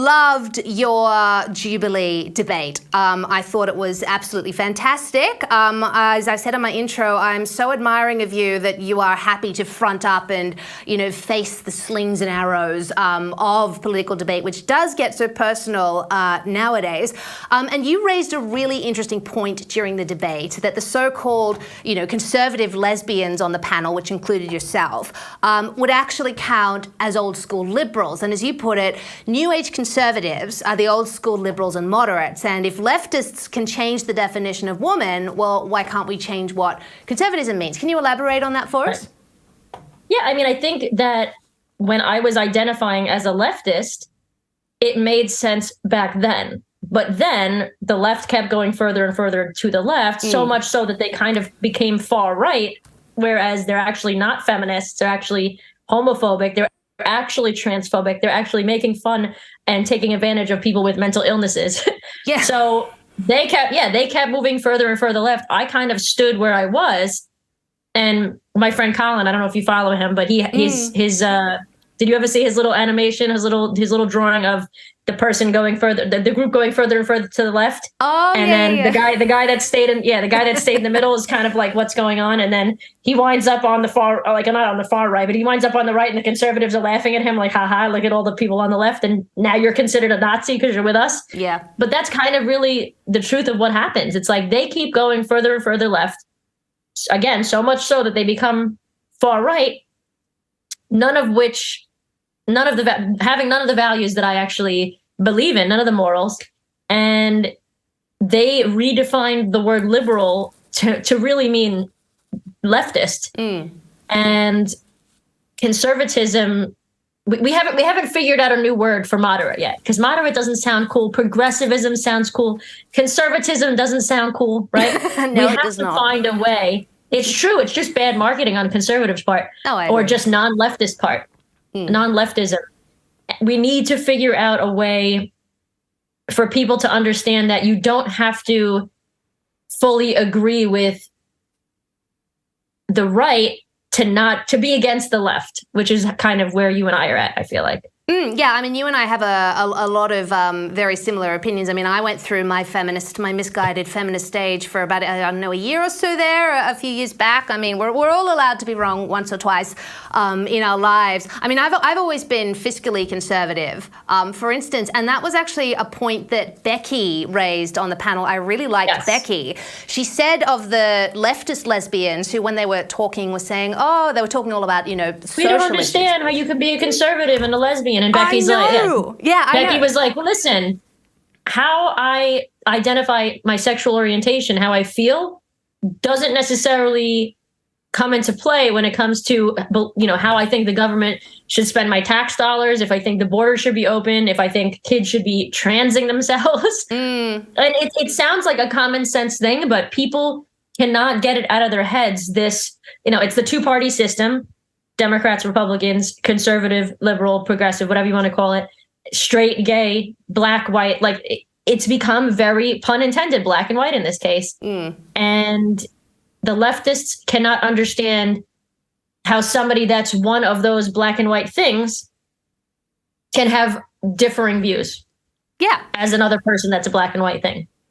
loved your Jubilee debate. I thought it was absolutely fantastic. As I said in my intro, I'm so admiring of you that you are happy to front up and, face the slings and arrows of political debate, which does get so personal nowadays. And you raised a really interesting point during the debate that the so-called, conservative lesbians on the panel, which included yourself, would actually count as old school liberals. And as you put it, New Age conservatives are the old school liberals and moderates. And if leftists can change the definition of woman, well, why can't we change what conservatism means? Can you elaborate on that for us? Yeah, I think that when I was identifying as a leftist, it made sense back then. But then the left kept going further and further to the left, so much so that they kind of became far right, whereas they're actually not feminists, they're actually homophobic, they're actually transphobic, they're actually making fun and taking advantage of people with mental illnesses. Yeah. So they kept moving further and further left. I kind of stood where I was, and my friend Colin, I don't know if you follow him, but his did you ever see his little animation, his little drawing of the person going further, the group going further and further to the left? Oh, and then the guy that stayed in the middle is kind of like, what's going on? And then he winds up on the far, like not on the far right, but he winds up on the right, and the conservatives are laughing at him like, haha, look at all the people on the left, and now you're considered a Nazi because you're with us. Yeah. But that's kind of really the truth of what happens. It's like they keep going further and further left. Again, so much so that they become far right, none of the values that I actually believe in, none of the morals. And they redefined the word liberal to really mean leftist. And conservatism, we haven't figured out a new word for moderate yet, because moderate doesn't sound cool. Progressivism sounds cool. Conservatism doesn't sound cool, right? No, we have to find a way. It's true. It's just bad marketing on conservatives' part, or just non-leftist part. Non-leftism. We need to figure out a way for people to understand that you don't have to fully agree with the right to be against the left, which is kind of where you and I are at, I feel like. Yeah, you and I have a lot of very similar opinions. I went through my misguided feminist stage for about, a year or so there, a few years back. We're all allowed to be wrong once or twice in our lives. I've always been fiscally conservative, for instance, and that was actually a point that Becky raised on the panel. I really liked Becky. She said of the leftist lesbians who, when they were talking, were saying, they were talking all about, we don't understand how you can be a conservative and a lesbian. And Becky's Becky was like, well, listen, how I identify my sexual orientation, how I feel, doesn't necessarily come into play when it comes to, how I think the government should spend my tax dollars, if I think the border should be open, if I think kids should be transing themselves. And it sounds like a common sense thing, but people cannot get it out of their heads. This, it's the two-party system. Democrats, Republicans, conservative, liberal, progressive, whatever you want to call it, straight, gay, black, white, it's become very, pun intended, black and white in this case. And the leftists cannot understand how somebody that's one of those black and white things can have differing views. Yeah. As another person that's a black and white thing.